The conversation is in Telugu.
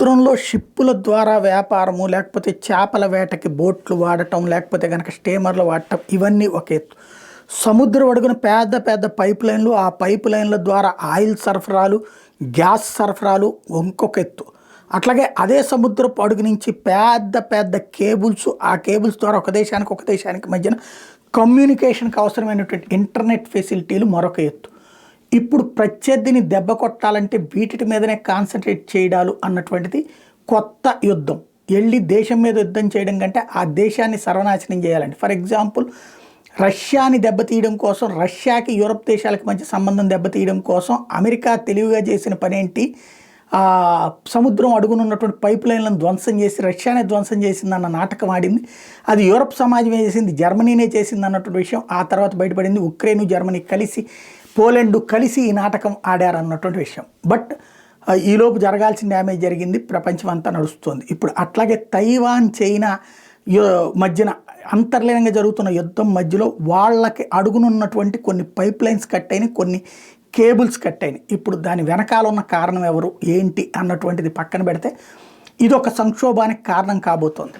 సముద్రంలో షిప్పుల ద్వారా వ్యాపారము, లేకపోతే చేపల వేటకి బోట్లు వాడటం, లేకపోతే గనక స్టీమర్లు వాడటం ఇవన్నీ ఒక ఎత్తు. సముద్రం అడుగున పెద్ద పెద్ద పైప్ లైన్లు, ఆ పైప్ లైన్ల ద్వారా ఆయిల్ సరఫరాలు, గ్యాస్ సరఫరాలు ఇంకొక ఎత్తు. అట్లాగే అదే సముద్రపు అడుగు నుంచి పెద్ద పెద్ద కేబుల్స్, ఆ కేబుల్స్ ద్వారా ఒక దేశానికి మధ్యన కమ్యూనికేషన్కి అవసరమైనటువంటి ఇంటర్నెట్ ఫెసిలిటీలు మరొక ఎత్తు. ఇప్పుడు ప్రత్యర్థిని దెబ్బ కొట్టాలంటే వీటి మీదనే కాన్సన్ట్రేట్ చేయడాలు అన్నటువంటిది కొత్త యుద్ధం. వెళ్ళి దేశం మీద యుద్ధం చేయడం కంటే ఆ దేశాన్ని సర్వనాశనం చేయాలండి. ఫర్ ఎగ్జాంపుల్, రష్యాని దెబ్బతీయడం కోసం, రష్యాకి యూరప్ దేశాలకు మధ్య సంబంధం దెబ్బతీయడం కోసం అమెరికా తెలివిగా చేసిన పనేంటి, సముద్రం అడుగునున్నటువంటి పైప్ లైన్లను ధ్వంసం చేసి రష్యానే ధ్వంసం చేసిందన్న నాటకం ఆడింది. అది యూరప్ సమాజమే చేసింది, జర్మనీనే చేసింది అన్నటువంటి విషయం ఆ తర్వాత బయటపడింది. ఉక్రెయిన్, జర్మనీ కలిసి, పోలాండ్ కలిసి ఈ నాటకం ఆడారన్నటువంటి విషయం. బట్ ఈలోపు జరగాల్సిన డ్యామేజ్ జరిగింది, ప్రపంచం అంతా నడుస్తుంది. ఇప్పుడు అట్లాగే తైవాన్, చైనా మధ్యన అంతర్లీనంగా జరుగుతున్న యుద్ధం మధ్యలో వాళ్ళకి అడుగునున్నటువంటి కొన్ని పైప్ లైన్స్ కట్ అయినాయి, కొన్ని కేబుల్స్ కట్ అయినాయి. ఇప్పుడు దాని వెనకాల ఉన్న కారణం ఎవరు, ఏంటి అన్నటువంటిది పక్కన పెడితే ఇది ఒక సంక్షోభానికి కారణం కాబోతోంది.